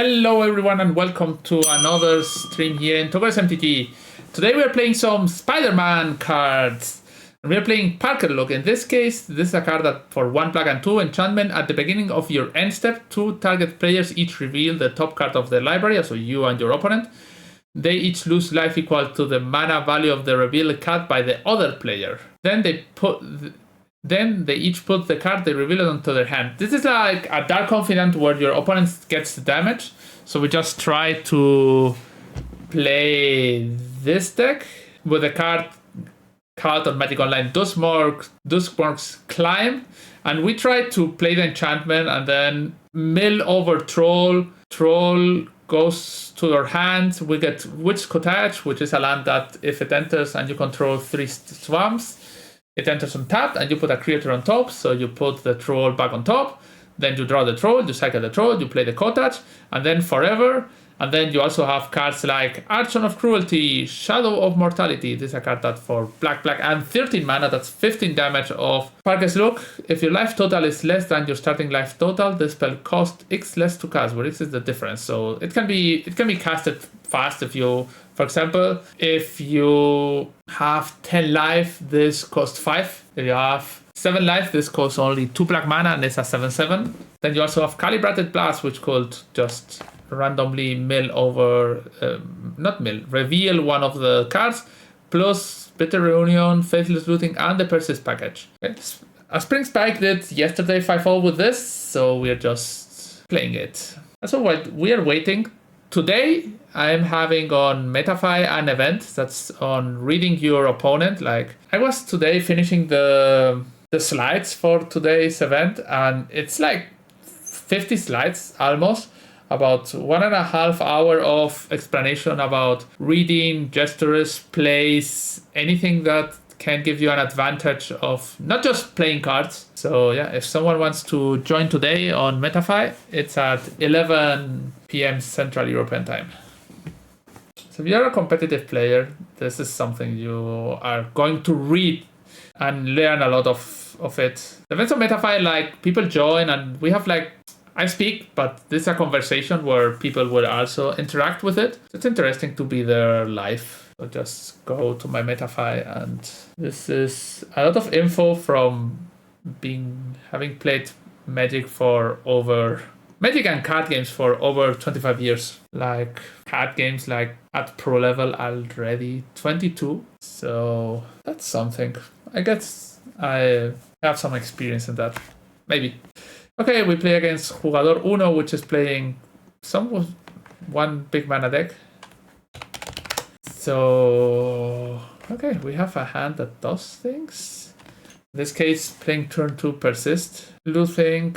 Hello everyone and welcome to another stream here in Goryos MTG. Today we are playing some Spider-Man cards. And we are playing Parker Look. In this case, this is a card that for 1 black and 2 enchantment at the beginning of your end step, 2 target players each reveal the top card of their library, so you and your opponent. They each lose life equal to the mana value of the revealed card by the other player. Then they each put the card they revealed onto their hand. This is like a Dark Confidant where your opponent gets damage. So we just try to play this deck with a card called on Magic Online, Duskmark's Climb. And we try to play the enchantment and then mill over Troll. Troll goes to your hand. We get Witch Cottage, which is a land that if it enters and you control 3 swamps, it enters untapped and you put a creature on top, so you put the troll back on top, then you draw the troll, you cycle the troll, you play the cottage, and then forever. And then you also have cards like Archon of Cruelty, Shadow of Mortality. This is a card that for black and 13 mana, that's 15 damage of Parker's Look. If your life total is less than your starting life total, the spell costs X less to cast, where X is the difference. So it can be casted fast if you, for example, if you have 10 life, this costs 5. If you have 7 life, this costs only 2 black mana and it's a 7/7. Then you also have Calibrated Blast, which could just randomly reveal one of the cards, plus Bitter Reunion, Faithless Looting, and the Persist package. Okay. A Spring Spike did yesterday 5-0 with this, so we're just playing it. So we are waiting. Today, I'm having on Metafy an event that's on reading your opponent. Like, I was today finishing the slides for today's event, and it's like 50 slides almost, about 1.5 hours of explanation about reading, gestures, plays, anything that can give you an advantage of not just playing cards. So yeah, if someone wants to join today on Metafy, it's at 11 p.m. Central European time. So if you're a competitive player, this is something you are going to read and learn a lot of it. The events on Metafy, like, people join and we have like, I speak, but this is a conversation where people will also interact with it. It's interesting to be there live. So just go to my Metafy, and this is a lot of info from having played Magic and card games for over 25 years. Like card games like at pro level already 22. So that's something. I guess I have some experience in that. Maybe. Okay, we play against Jugador Uno, which is playing one big mana deck. So, okay, we have a hand that does things. In this case, playing turn 2 Persist. Looting.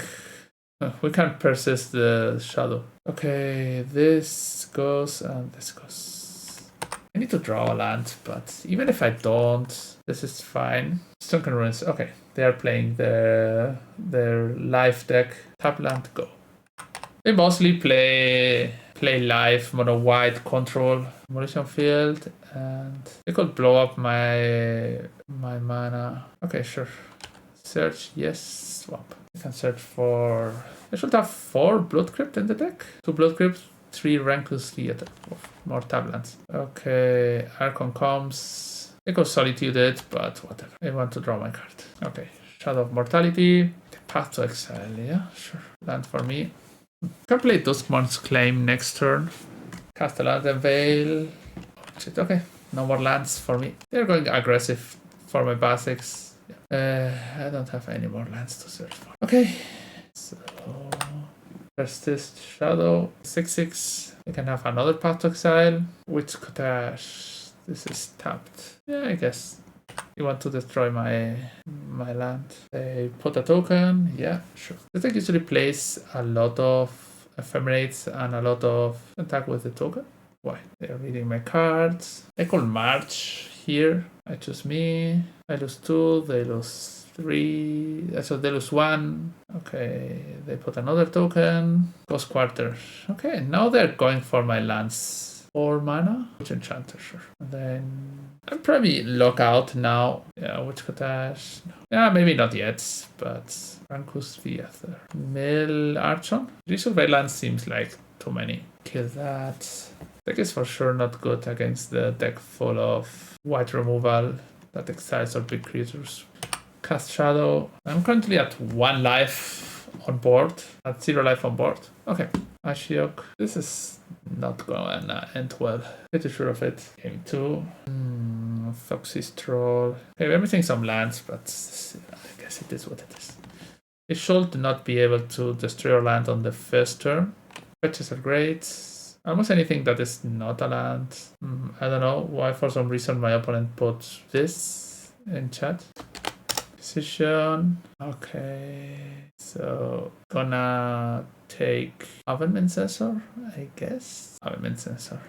We can't persist the Shadow. Okay, this goes and this goes. I need to draw a land, but even if I don't, this is fine. Sunken Ruins. Okay, they are playing their live deck. Tap land, go. They mostly play live, mono white, control, demolition field, and they could blow up my mana. Okay, sure. Search, yes, swap. I can search for. I should have 4 Blood Crypt in the deck. 2 Blood Crypt, 3 Rankus, 3 attack. More tablands. Okay, Archon comes. I go Solitude it, but whatever. I want to draw my card. Okay, Shadow of Mortality. Path to Exile, yeah, sure. Land for me. Can play Duskmark's Claim next turn. Castellano Veil. Oh, shit, okay. No more lands for me. They're going aggressive for my basics. I don't have any more lands to search for. Okay, so Persist Shadow 6/6. We can have another Path to Exile. Witch Cottage. This is tapped. Yeah, I guess you want to destroy my land. They put a token. Yeah, sure. This deck usually plays a lot of Ephemerates and a lot of attack with the token. Why? They're reading my cards. I could march here. I choose me. I lose 2. They lose 3. So they lose 1. Okay, they put another token. Ghost Quarter. Okay, now they're going for my lands. 4 mana. Which Enchanter, sure. And then I'm probably lock out now. Yeah, Witch Cottage. No. Yeah, maybe not yet, but Rankus Theater. Mill Archon. Resurvey land seems like too many. Kill that. Deck is for sure not good against the deck full of white removal that exiles or big creatures. Cast Shadow. I'm currently at 1 life on board, at 0 life on board. Okay, Ashiok. This is not gonna end well. Pretty sure of it. Game 2. Foxy's Troll. Okay, we're missing some lands, but I guess it is what it is. It should not be able to destroy our land on the first turn. Fetches are great. Almost anything that is not a land. I don't know why for some reason my opponent put this in chat. Decision. Okay. So gonna take Ovenman Sensor, I guess. Ovenman Sensor.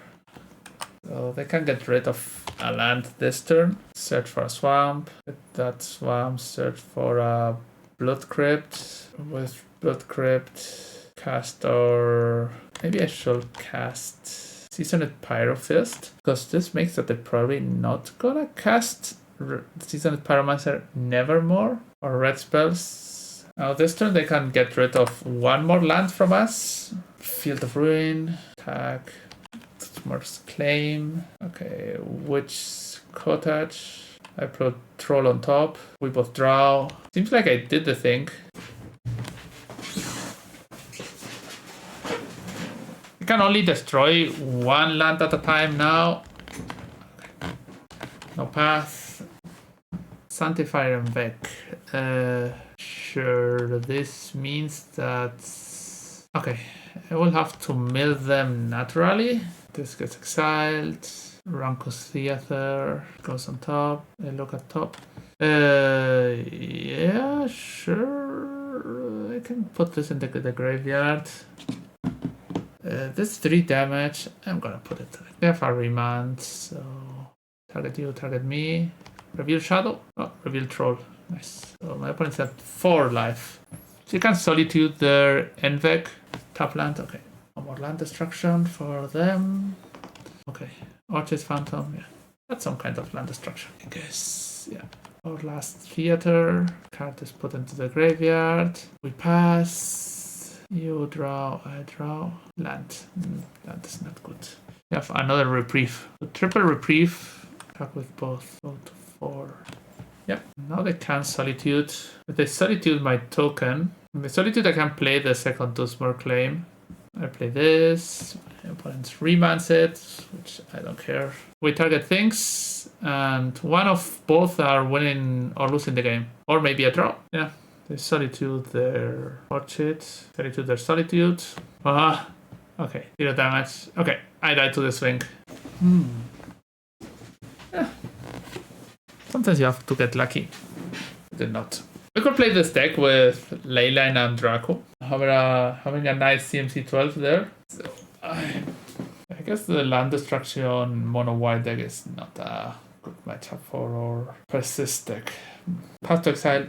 So they can get rid of a land this turn. Search for a swamp. With that swamp, search for a Blood Crypt. With Blood Crypt, cast or maybe I should cast Seasoned Pyrofist, because this makes that they're probably not gonna cast Seasoned Pyromancer Nevermore or red spells. Now this turn they can get rid of 1 more land from us. Field of Ruin, attack, Smurf's Claim. Okay, Witch Cottage. I put Troll on top. We both draw. Seems like I did the thing. You can only destroy 1 land at a time now. Okay. No path. Sanctifier and Vec. Sure, this means that... Okay, I will have to mill them naturally. This gets exiled. Rankus Theater goes on top. I look at top. Yeah, sure. I can put this in the graveyard. This 3 damage. I'm gonna put it. We have a remand, so target you, target me. Reveal Shadow. Oh, reveal Troll. Nice. So my opponent's at 4 life. So you can Solitude their Envec. Tap land. Okay. No more land destruction for them. Okay. Orchid Phantom. Yeah. That's some kind of land destruction, I guess. Yeah. Our last theater. Card is put into the graveyard. We pass. You draw. I draw. Land. Land is not good. We have another reprieve. A triple reprieve. Attack with both. Go to 4. Yep. Now they can Solitude. If they Solitude my token, in the Solitude I can play the second Dusmer Claim. I play this. My opponent remands it, which I don't care. We target things, and one of both are winning or losing the game. Or maybe a draw. Yeah. They Solitude their Orchid. Solitude their Solitude. Okay. 0 damage. Okay. I died to the swing. Yeah. Sometimes you have to get lucky. I did not. We could play this deck with Leyline and Draco. Having a nice CMC 12 there. So I guess the land destruction mono white deck is not a good matchup for our Persist deck. Path to Exile.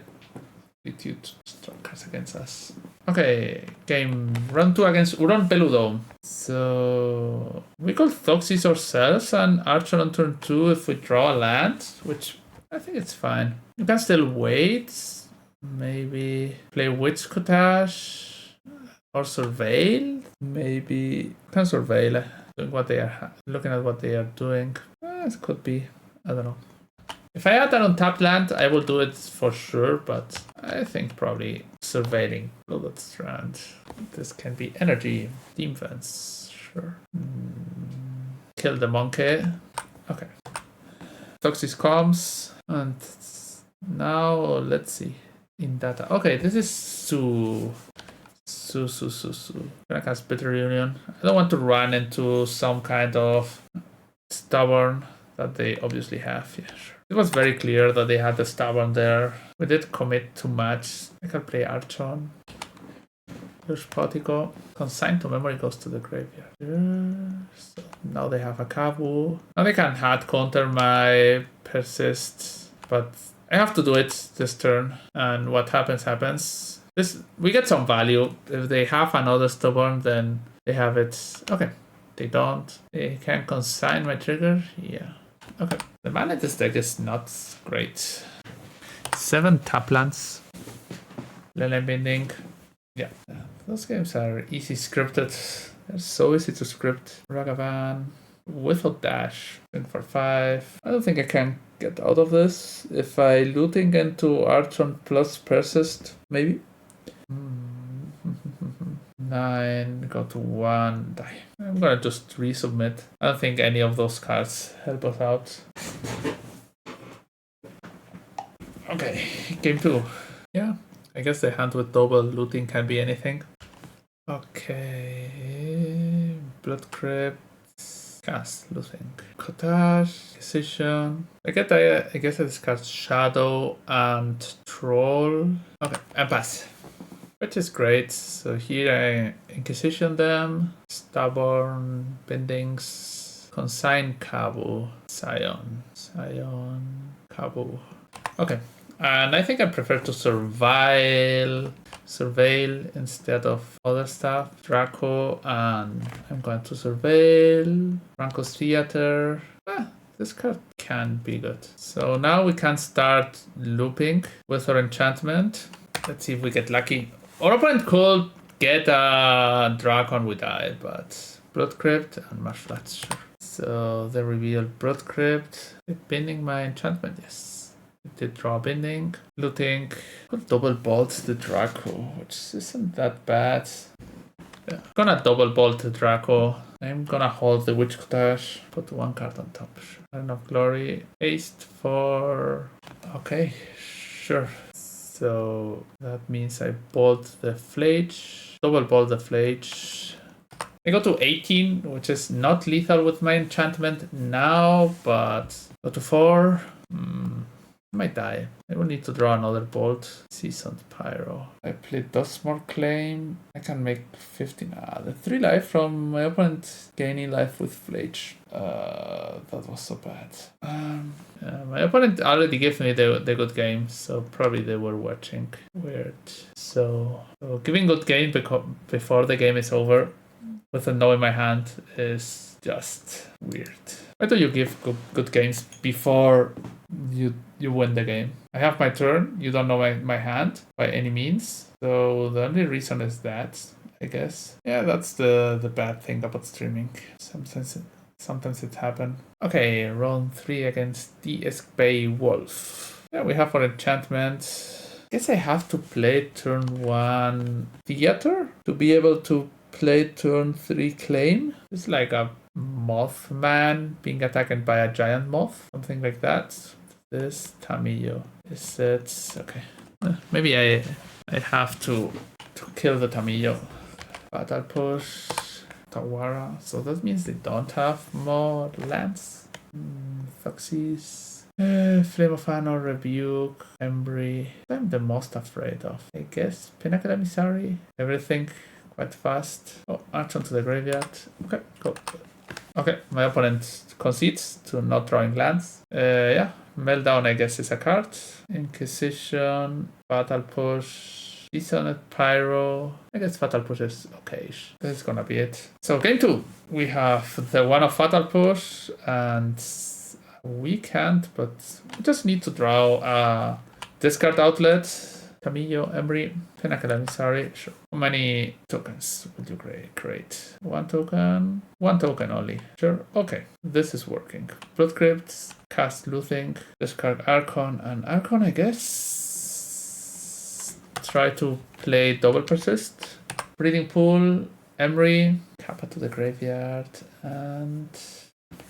Strong cards against us. Okay, game round 2 against Uron Peludo. So we could Thoxis ourselves and Archer on turn 2 if we draw a land, which I think it's fine. You can still wait. Maybe play Witch Cottage or Surveil. Maybe can Surveil. Doing what they are, looking at what they are doing. It could be. I don't know. If I had an untapped land, I will do it for sure, but I think probably Surveilling Blooded Strand. This can be energy. Defense. Sure. Kill the monkey. Okay. Toxic comes. And now let's see. In data. Okay, this is Su. Gonna cast Bitter Reunion. I don't want to run into some kind of Stubborn that they obviously have. Yeah, sure. It was very clear that they had the Stubborn there. We did commit too much. I can play Archon. Here's Potico. Consign to Memory goes to the graveyard. So now they have a Kabu. Now they can hard counter my Persist, but I have to do it this turn. And what happens. We get some value. If they have another Stubborn, then they have it. Okay. They don't. They can consign my trigger. Yeah. Okay. The mana in this deck is not great. 7 tap lands. Leyline Binding. Yeah. Those games are easy scripted. They're so easy to script. Ragavan. Without dash. In for 5. I don't think I can get out of this. If I looting into Archon plus persist, maybe. 9, go to 1, die. I'm gonna just resubmit. I don't think any of those cards help us out. Okay, game 2. Yeah, I guess the hand with double looting can be anything. Okay, Blood Crypt, cast, looting, Cottage, Decision. I guess I discard Shadow and Troll. Okay, and pass. Which is great. So here I Inquisition them, Stubborn, Bindings, Consign Kabu, Scion, Kabu. Okay, and I think I prefer to surveil instead of other stuff. Draco, and I'm going to surveil. Franco's Theater. This card can be good. So now we can start looping with our enchantment. Let's see if we get lucky. Our opponent could get a Dragon, we die, but Blood Crypt and Martial Arts, sure. So they reveal Blood Crypt. Binding my enchantment, yes. It did draw binding. Looting. Could double bolt the Draco, which isn't that bad. Yeah. Gonna double bolt the Draco. I'm gonna hold the Witch Cottage. Put 1 card on top. Iron of Glory. Haste for... Okay, sure. So that means I bolt the Flage, double bolt the Flage. I go to 18, which is not lethal with my enchantment now, but go to 4. I might die. I will need to draw another bolt. Seasoned Pyro. I play Dustmore Claim. I can make 15. The 3 life from my opponent gaining life with Flage. That was so bad. My opponent already gave me the good game, so probably they were watching. Weird. So giving good game before the game is over with a no in my hand is just weird. Why do you give good games before you win the game? I have my turn. You don't know my hand by any means. So the only reason is that, I guess. Yeah, that's the bad thing about streaming. Sometimes it happens. Okay, round 3 against DS Bay Wolf. Yeah, we have our enchantment. Guess I have to play turn 1 Theater to be able to play turn 3 Claim. It's like a Mothman being attacked by a giant moth, something like that. This Tamillo. Is it okay? Maybe I have to kill the Tamillo. Battle push. Tawara. So that means they don't have more lands. Foxes. Flame of Honor, Rebuke, Embry. I'm the most afraid of, I guess. Pinnacle Emissary. Everything quite fast. Oh, Archon to the graveyard. Okay, cool. Okay, my opponent concedes to not drawing lands. Yeah, Meltdown I guess is a card. Inquisition, Battle Push, Dishonored Pyro. I guess Fatal Push is okay. This is gonna be it. So game 2, we have the one of Fatal Push and weak hand, but we just need to draw a discard outlet. Camillo, Embry, Pinnacle Emissary. Sure. How many tokens would you create? 1 token? 1 token only. Sure. Okay. This is working. Blood Crypt, cast Looting, discard Archon, and Archon, I guess. Try to play double persist. Breeding Pool, Emery, Kappa to the graveyard, and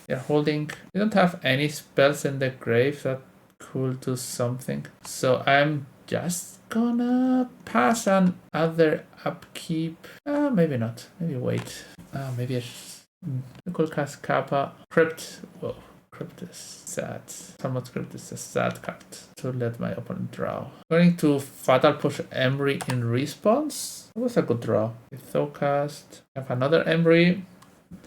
yeah, holding. We don't have any spells in the grave that could do something. So I'm just gonna pass on other upkeep. Maybe not. Maybe wait. Maybe I could cast Kappa. Crypt. Whoa. Crypt is sad. Somewhat Crypt is a sad card to let my opponent draw. Going to Fatal Push Emery in response. That was a good draw. Thocast. I have another Emery.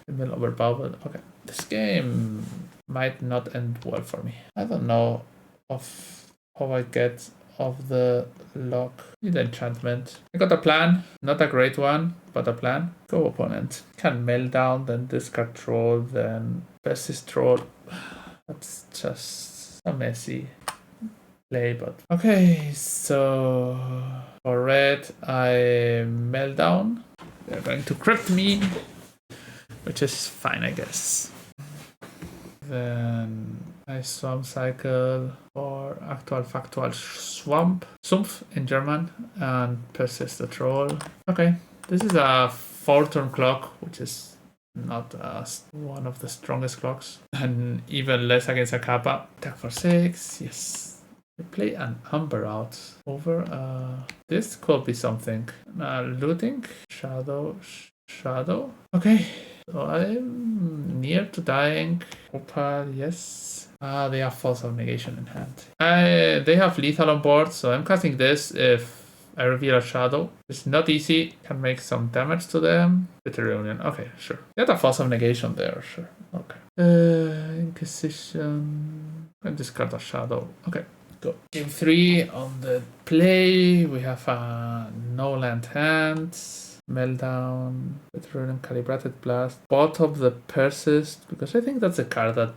Mill over Pauper. Okay. This game might not end well for me. I don't know of how I get off the lock. Need enchantment. I got a plan. Not a great one, but a plan. Go opponent. Can melt down, then discard troll, then persist troll. That's just a messy play, but okay, so for red I melt down. They're going to crypt me. which is fine, I guess. Then I swamp cycle for actual factual Sumpf in German, and persist the troll. Okay, this is a 4-turn clock, which is not one of the strongest clocks, and even less against a Kappa. Attack for 6, yes. We play an Amber out over. This could be something. Looting, shadow. Okay, so I'm near to dying. Opal, yes. They have Force of Negation in hand. They have lethal on board, so I'm casting this if I reveal a shadow. It's not easy, can make some damage to them. Bitter Reunion, okay, sure. Get a Force of Negation there, sure. Okay. Inquisition. And discard a shadow. Okay, go. Game 3 on the play. We have a no land hand. Meltdown, Return, Calibrated Blast, both of the Persist, because I think that's a card that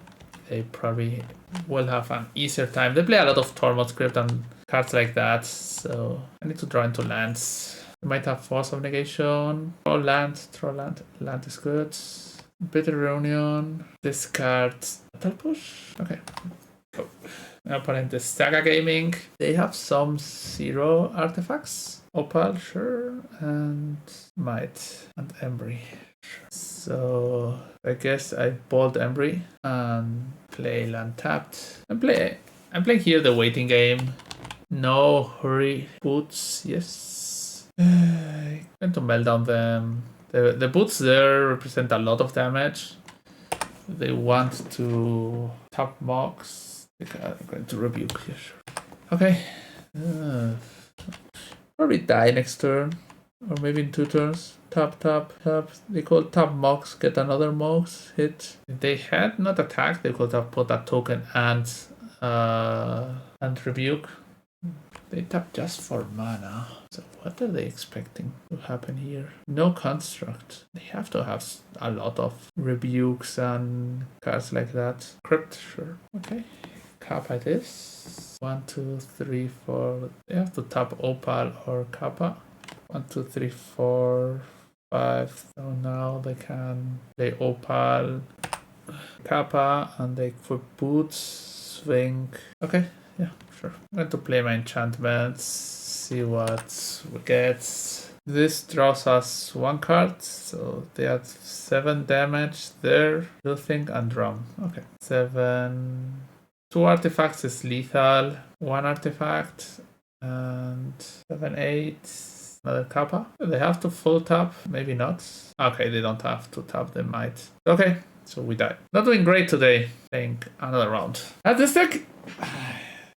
they probably will have an easier time. They play a lot of Tormod script and cards like that, so I need to draw into lands. We might have Force of Negation, draw land, land is good. Bitter Reunion, discard, Battle Push, okay, go. Opponent is Saga Gaming, they have some 0 artifacts. Opal, sure, and Might, and Embry. Sure. So I guess I bolt Embry and play land tapped. I'm playing here the waiting game. No hurry. Boots, yes. I'm going to meltdown them. The boots there represent a lot of damage. They want to tap Mox. I'm going to rebuke here, sure. Okay. Probably die next turn, or maybe in 2 turns. Tap. They could tap Mox, get another Mox hit. If they had not attacked, they could have put that token and rebuke. They tap just for mana. So what are they expecting to happen here? No construct. They have to have a lot of rebukes and cards like that. Crypt, sure. Okay. Kappa this. 1, 2, 3, 4. They have to tap Opal or Kappa. 1, 2, 3, 4, 5. So now they can play Opal, Kappa, and they put Boots, Swing. Okay, yeah, sure. I'm going to play my enchantments, see what we get. This draws us 1 card, so they have 7 damage there. Looting and Drum. Okay, 7. 2 artifacts is lethal, 1 artifact, and 7, 8, another Kappa. They have to full tap, maybe not. Okay, they don't have to tap, they might. Okay, so we die. Not doing great today, playing another round. At this deck,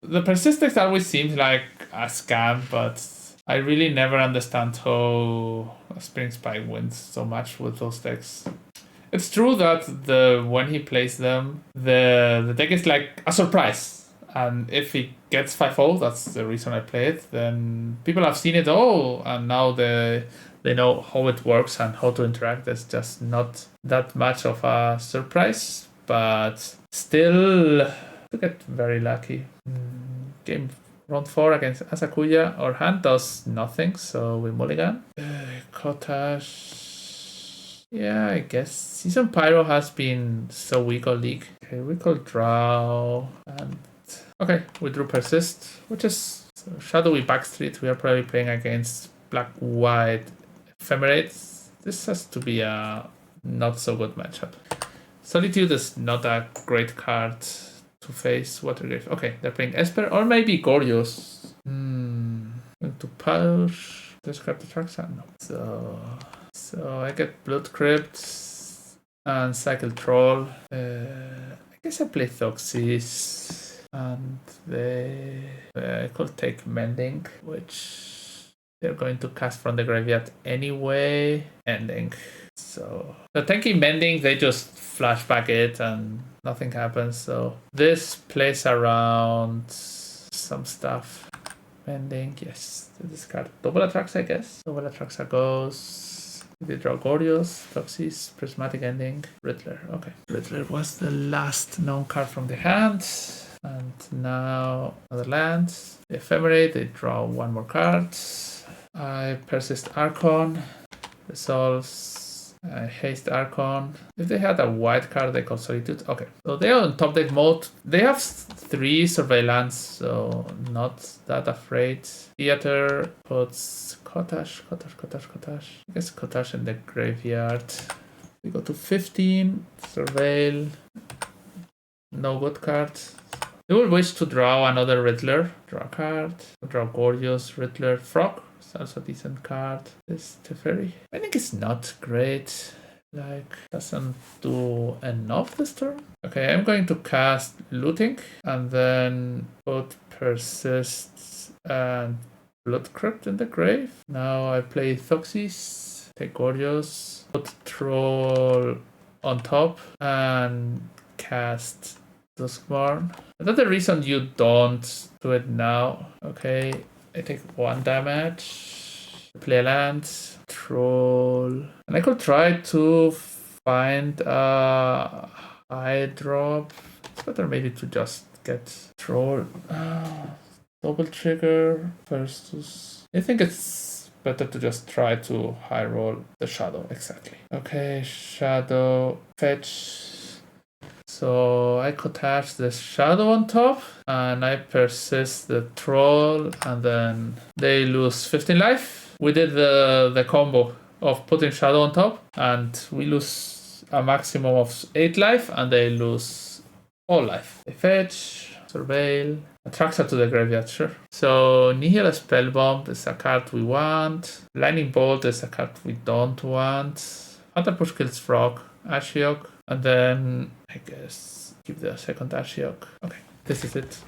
the persist deck always seems like a scam, but I really never understand how Spring Spike wins so much with those decks. It's true that when he plays them, the deck is like a surprise. And if he gets 5-0, that's the reason I play it, then people have seen it all, and now they know how it works and how to interact. It's just not that much of a surprise, but still to get very lucky. Game round 4 against Asakuya. Our hand does nothing, so we mulligan. Cottage. Yeah, I guess Season Pyro has been so weak all league. Okay, we could draw and okay, we drew Persist, which is shadowy backstreet. We are probably playing against black-white Ephemerates. This has to be a not so good matchup. Solitude is not a great card to face Watergrave. Okay, they're playing Esper or maybe Goryos. Going to push. Describe the tracks? No. So I get Blood Crypt and Cycle Troll. I guess I play Thoxis. And I could take Mending, which they're going to cast from the graveyard anyway. Ending. So the tanky Mending, they just flashback it and nothing happens. So this plays around some stuff. Mending, yes. They discard double Atraxa, I guess. Double Atraxa goes. They draw Goryos, Thoxis, Prismatic Ending, Riddler. Okay. Riddler was the last known card from the hand. And now another land. They Ephemerate, they draw 1 more card. I persist Archon. Resolves. Haste Archon. If they had a white card, they call Solitude. Okay, so they are on top deck mode. They have 3 surveillance, so not that afraid. Theater puts Kotash. I guess Kotash in the graveyard. We go to 15. Surveil. No good card. You will wish to draw another Riddler. Draw a card. Draw Goryos, Riddler, Frog. It's also a decent card. This Teferi. I think it's not great. Like, doesn't do enough this turn. Okay, I'm going to cast Looting and then put Persist and Blood Crypt in the grave. Now I play Thoxis, take Goryos, put Troll on top, and cast Duskmourn. Another reason you don't do it now. Okay, I take 1 damage, play a land, Troll, and I could try to find a high drop. It's better maybe to just get Troll. Double trigger versus. I think it's better to just try to high roll the Shadow. Exactly. Okay, Shadow, fetch. So I Kotash the Shadow on top, and I persist the Troll, and then they lose 15 life. We did the combo of putting Shadow on top, and we lose a maximum of 8 life, and they lose all life. They fetch, surveil, Attracts to the graveyard, sure. So Nihil Spellbomb is a card we want. Lightning Bolt is a card we don't want. Hunter Push kills Frog, Ashiok, and then I guess keep the second Ashiok. Okay, this is it.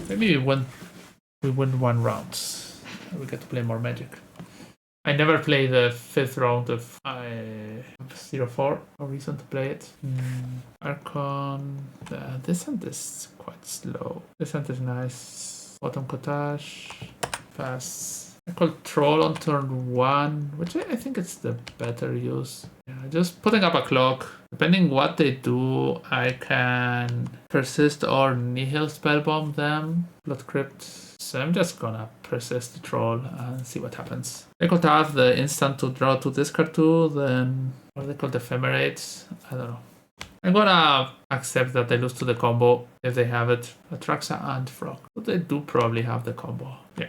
Maybe we win 1 round. We get to play more Magic. I never play the 5th round of 0-4. No reason to play it. Archon. This hand is quite slow. This hand is nice. Bottom Kotash. Pass. I call Troll on turn 1, which I think it's the better use. Yeah, just putting up a clock. Depending what they do, I can persist or Nihil Spellbomb them. Blood Crypt. So I'm just gonna persist the Troll and see what happens. I could have the instant to draw to discard 2, then what are they called? Ephemerate? I don't know. I'm gonna accept that they lose to the combo if they have it. Atraxa and Frog. But they do probably have the combo. Yeah.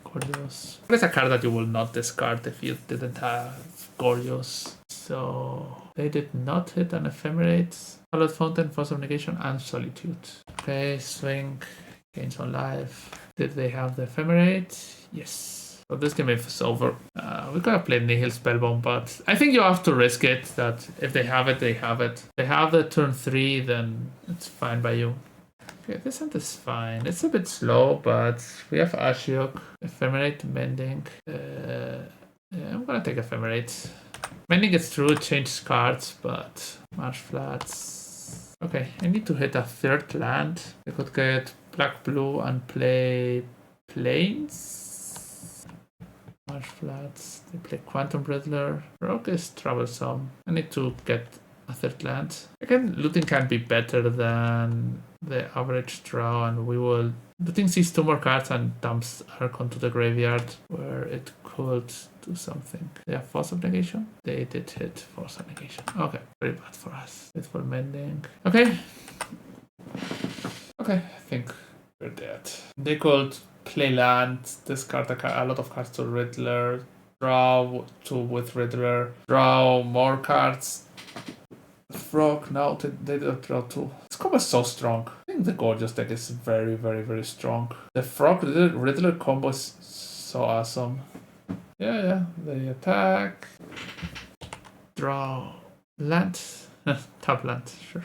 Goryos. There's a card that you will not discard if you didn't have Goryos. So they did not hit an Ephemerate. Hallowed Fountain, Force of Negation, and Solitude. Okay, swing. Gains on life. Did they have the Ephemerate? Yes. So this game is over. We could have played Nihil Spellbomb, but I think you have to risk it that if they have it, they have it. If they have the turn 3, then it's fine by you. Okay, this hand is fine. It's a bit slow, but we have Ashiok, Ephemerate, Mending. Yeah, I'm gonna take Ephemerate. Mending is true, it changes cards, but Marsh Flats. Okay, I need to hit a 3rd land. I could get black blue and play Plains. Marsh Flats. They play Quantum Riddler. Rogue is troublesome. I need to get a 3rd land. Again, looting can be better than the average draw, and we will. Looting sees 2 more cards and dumps Archon to the graveyard where it could do something. They have Force of Negation. They did hit Force of Negation. Okay, very bad for us. Faithful Mending. Okay. Okay, I think we're dead. They could play land, discard a lot of cards to Riddler, draw 2 with Riddler, draw more cards. Frog, now they don't draw 2. This combo is so strong. I think the Gorgeous deck is very, very, very strong. The Frog Riddler combo is so awesome. Yeah, they attack. Draw land. Tap land, sure.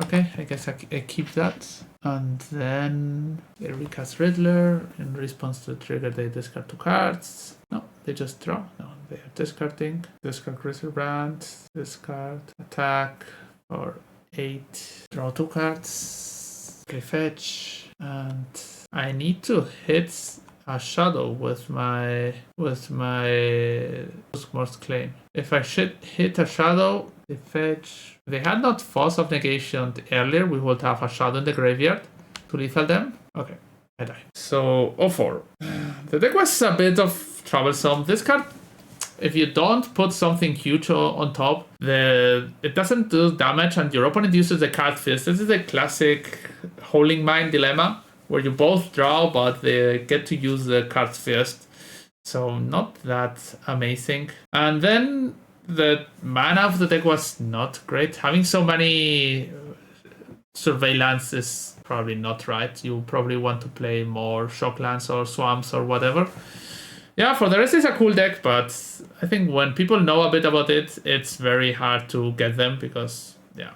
Okay, I guess I keep that. And then they recast Riddler. In response to the trigger, they discard 2 cards. No, they just draw. No, they are discarding. Discard Grisselbrand. Discard. Attack for 8. Draw 2 cards. Play fetch. And I need to hit a Shadow with my Duskmour's Claim. If I should hit a Shadow, they fetch. If they had not Force of Negation earlier, we would have a Shadow in the graveyard to lethal them. Okay, I die. So 0-4. The deck was a bit of troublesome. This card, if you don't put something huge on top, it doesn't do damage and your opponent uses the card first. This is a classic Holding Mine dilemma, where you both draw, but they get to use the cards first. So not that amazing. And then the mana of the deck was not great. Having so many surveillance is probably not right. You probably want to play more shocklands or swamps or whatever. Yeah, for the rest, it's a cool deck, but I think when people know a bit about it, it's very hard to get them because, yeah.